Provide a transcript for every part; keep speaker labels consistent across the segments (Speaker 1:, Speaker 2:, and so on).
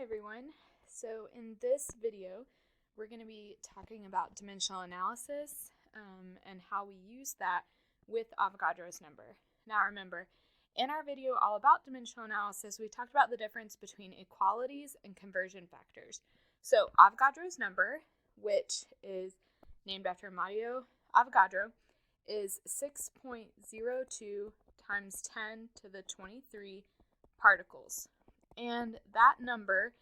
Speaker 1: Hi everyone. So in this video, we're going to be talking about dimensional analysis and how we use that with Avogadro's number. Now remember, in our video all about dimensional analysis, we talked about the difference between equalities and conversion factors. So Avogadro's number, which is named after Mario Avogadro, is 6.02 times 10 to the 23 particles. And that number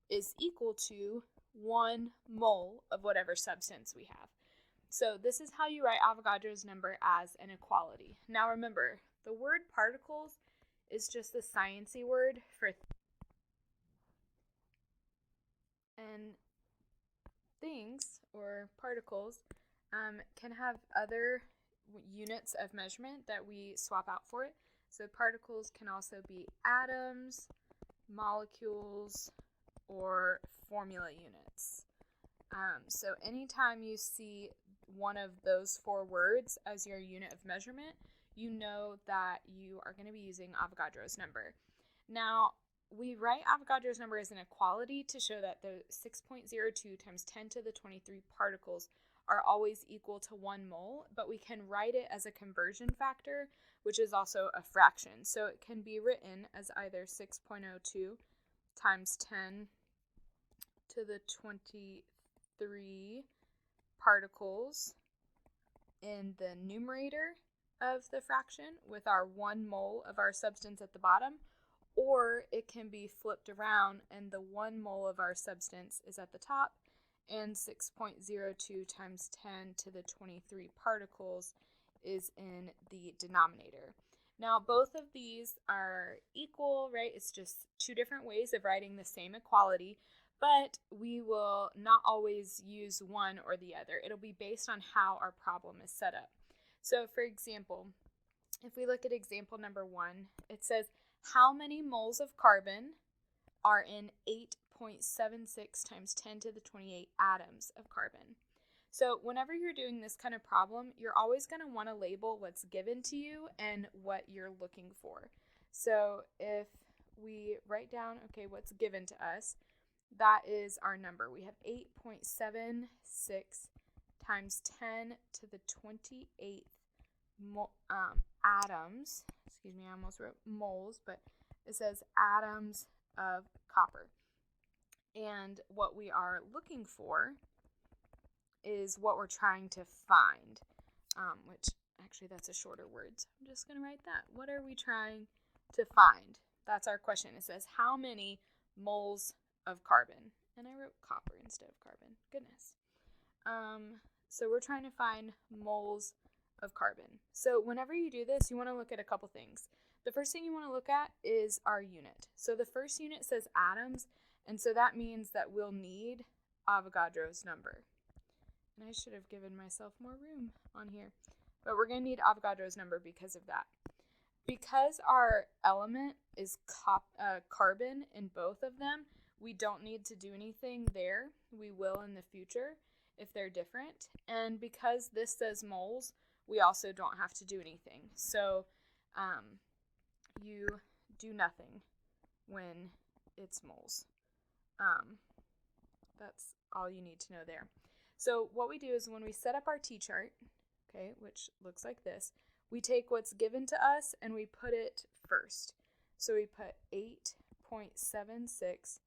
Speaker 1: is equal to 1 mole of whatever substance we have. So this is how you write Avogadro's number as an equality. Now remember, the word particles is just the sciencey word for and things or particles can have other units of measurement that we swap out for it. So particles can also be atoms, molecules, or formula units. So anytime you see one of those 4 words as your unit of measurement, you know that you are going to be using Avogadro's number. Now, we write Avogadro's number as an equality to show that the 6.02 times 10 to the 23 particles are always equal to 1 mole, but we can write it as a conversion factor, which is also a fraction. So it can be written as either 6.02 times 10 to the 23 particles in the numerator of the fraction with our 1 mole of our substance at the bottom, or it can be flipped around and the 1 mole of our substance is at the top and 6.02 times 10 to the 23 particles is in the denominator. Now, both of these are equal, right? It's just 2 different ways of writing the same equality, but we will not always use one or the other. It'll be based on how our problem is set up. So, for example, if we look at example number 1, it says, how many moles of carbon are in 8.76 times 10 to the 28 atoms of carbon? So whenever you're doing this kind of problem, you're always going to want to label what's given to you and what you're looking for. So if we write down, okay, what's given to us, that is our number. We have 8.76 times 10 to the 28th atoms. Excuse me, I almost wrote moles, but it says atoms of copper. And what we are looking for is what we're trying to find, which actually that's a shorter word, so I'm just going to write that. What are we trying to find? That's our question. It says, how many moles of carbon? And I wrote copper instead of carbon. Goodness. So we're trying to find moles of carbon. So whenever you do this, you want to look at a couple things. The first thing you want to look at is our unit. So the first unit says atoms, and so that means that we'll need Avogadro's number. And I should have given myself more room on here. But we're going to need Avogadro's number because of that. Because our element is carbon in both of them, we don't need to do anything there. We will in the future if they're different. And because this says moles, we also don't have to do anything. So you do nothing when it's moles. That's all you need to know there. So what we do is when we set up our t-chart, okay, which looks like this, we take what's given to us and we put it first. So we put 8.76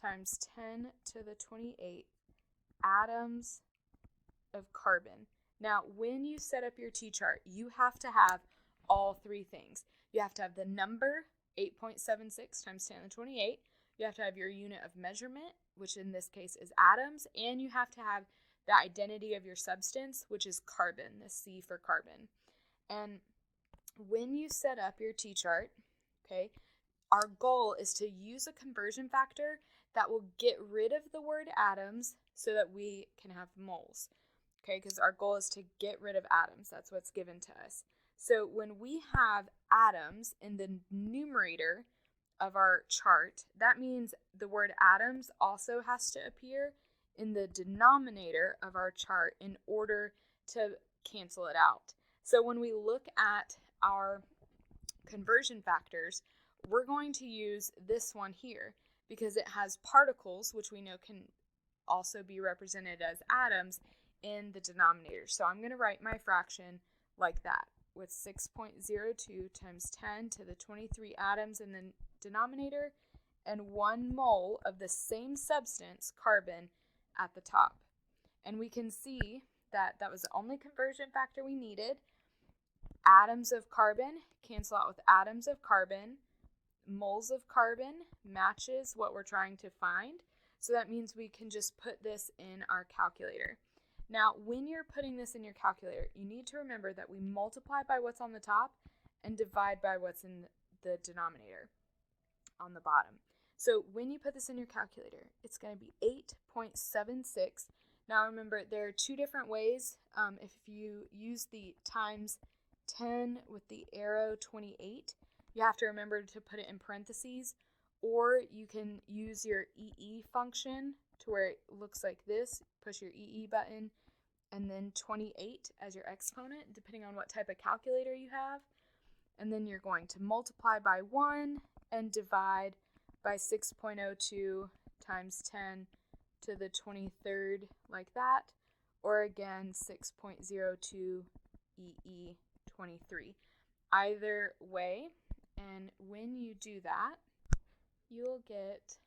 Speaker 1: times 10 to the 28 atoms of carbon. Now, when you set up your t-chart, you have to have all 3 things. You have to have the number, 8.76 times 10 to the 28. You have to have your unit of measurement, which in this case is atoms, and you have to have the identity of your substance, which is carbon, the C for carbon. And when you set up your t-chart, okay, our goal is to use a conversion factor that will get rid of the word atoms so that we can have moles, okay, because our goal is to get rid of atoms. That's what's given to us. So when we have atoms in the numerator of our chart, that means the word atoms also has to appear in the denominator of our chart in order to cancel it out. So when we look at our conversion factors, we're going to use this one here because it has particles, which we know can also be represented as atoms, in the denominator. So I'm going to write my fraction like that, with 6.02 times 10 to the 23 atoms in the denominator and 1 mole of the same substance, carbon, at the top. And we can see that that was the only conversion factor we needed. Atoms of carbon cancel out with atoms of carbon. Moles of carbon matches what we're trying to find. So that means we can just put this in our calculator. Now, when you're putting this in your calculator, you need to remember that we multiply by what's on the top and divide by what's in the denominator on the bottom. So when you put this in your calculator, it's going to be 8.76. Now remember, there are two different ways. If you use the times 10 with the arrow 28, you have to remember to put it in parentheses, or you can use your EE function to where it looks like this. Push your EE button and then 28 as your exponent, depending on what type of calculator you have. And then you're going to multiply by 1 and divide by 6.02 times 10 to the 23rd, like that, or again 6.02 EE 23. Either way, and when you do that, you'll get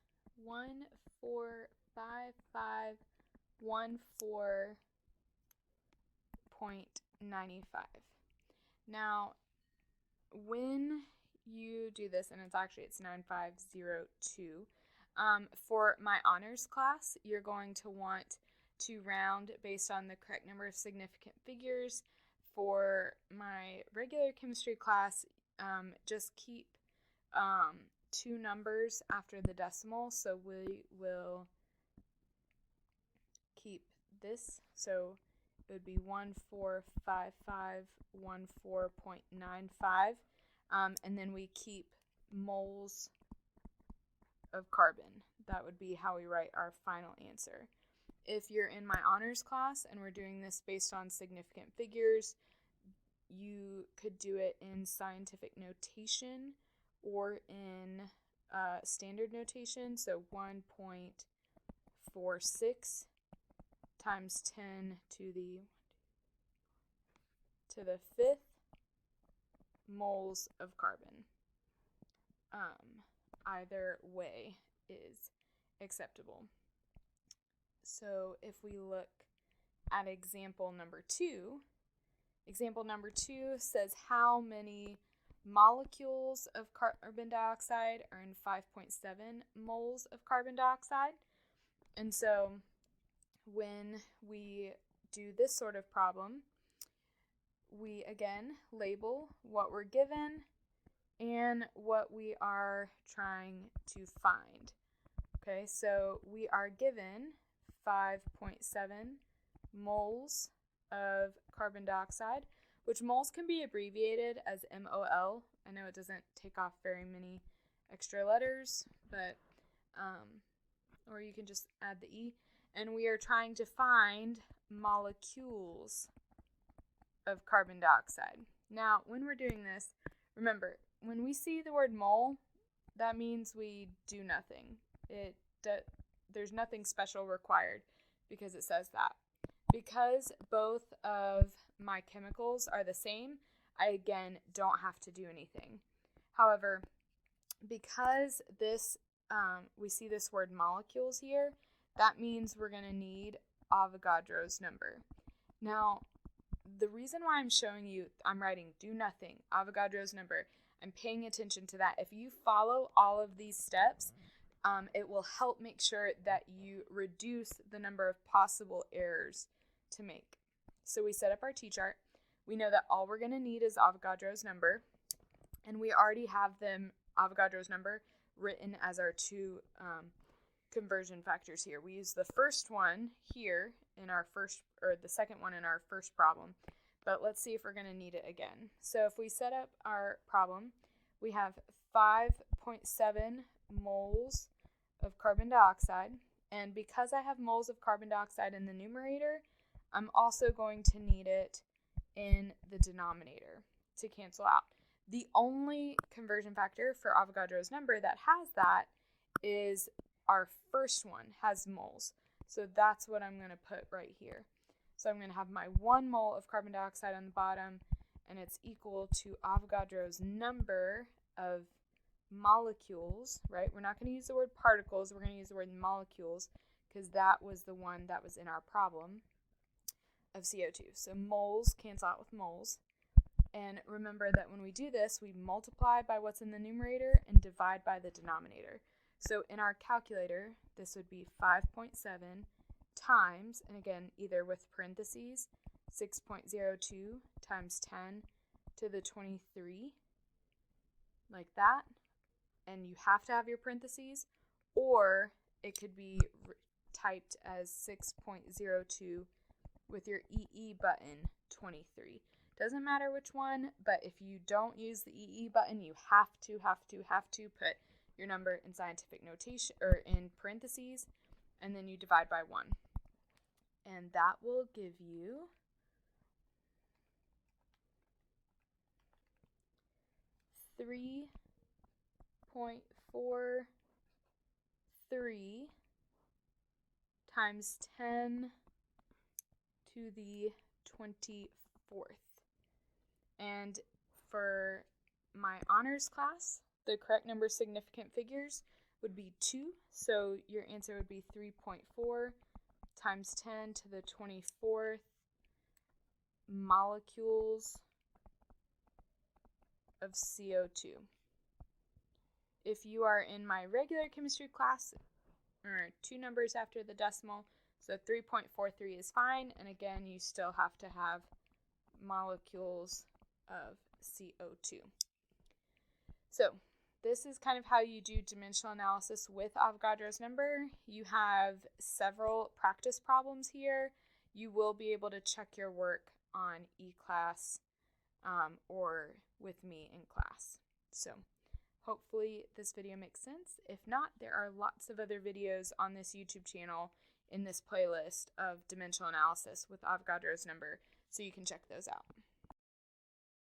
Speaker 1: 14514.95. Now, when you do this, and it's 9502, for my honors class, you're going to want to round based on the correct number of significant figures. For my regular chemistry class, just keep 2 numbers after the decimal, so we will keep this, so it would be 14551.95, and then we keep moles of carbon. That would be how we write our final answer. If you're in my honors class and we're doing this based on significant figures, you could do it in scientific notation or in standard notation. So 1.46 times 10 to the 5th moles of carbon. Either way is acceptable. So if we look at example number 2, says how many molecules of carbon dioxide are in 5.7 moles of carbon dioxide. And so when we do this sort of problem, we again label what we're given and what we are trying to find. Okay, so we are given 5.7 moles of carbon dioxide, which moles can be abbreviated as MOL. I know it doesn't take off very many extra letters, but or you can just add the E. And we are trying to find molecules of carbon dioxide. Now, when we're doing this, remember, when we see the word mole, that means we do nothing. There's nothing special required because it says that. Because both of my chemicals are the same, I again don't have to do anything. However, because this we see this word molecules here, that means we're going to need Avogadro's number. Now, the reason why I'm showing you, I'm writing do nothing, Avogadro's number, I'm paying attention to that. If you follow all of these steps, it will help make sure that you reduce the number of possible errors to make. So we set up our T-chart. We know that all we're going to need is Avogadro's number, and we already have Avogadro's number written as our 2 conversion factors here. We use the first one here in our first, or the second one in our first problem, but let's see if we're going to need it again. So if we set up our problem, we have 5.7 moles of carbon dioxide, and because I have moles of carbon dioxide in the numerator, I'm also going to need it in the denominator to cancel out. The only conversion factor for Avogadro's number that has that is our first one has moles. So that's what I'm going to put right here. So I'm going to have my 1 mole of carbon dioxide on the bottom, and it's equal to Avogadro's number of molecules, right? We're not going to use the word particles. We're going to use the word molecules because that was the one that was in our problem of CO2. So moles cancel out with moles. And remember that when we do this, we multiply by what's in the numerator and divide by the denominator. So in our calculator, this would be 5.7 times, and again, either with parentheses, 6.02 times 10 to the 23, like that. And you have to have your parentheses, or it could be typed as 6.02 with your EE button 23. Doesn't matter which one, but if you don't use the EE button, you have to put your number in scientific notation or in parentheses, and then you divide by 1. And that will give you 3.43 times 10 to the 24th. And for my honors class, the correct number of significant figures would be 2. So your answer would be 3.4 times 10 to the 24th molecules of CO2. If you are in my regular chemistry class, or 2 numbers after the decimal, so 3.43 is fine, and again, you still have to have molecules of CO2. So this is kind of how you do dimensional analysis with Avogadro's number. You have several practice problems here. You will be able to check your work on e-class or with me in class. So hopefully this video makes sense. If not, there are lots of other videos on this YouTube channel in this playlist of dimensional analysis with Avogadro's number, so you can check those out.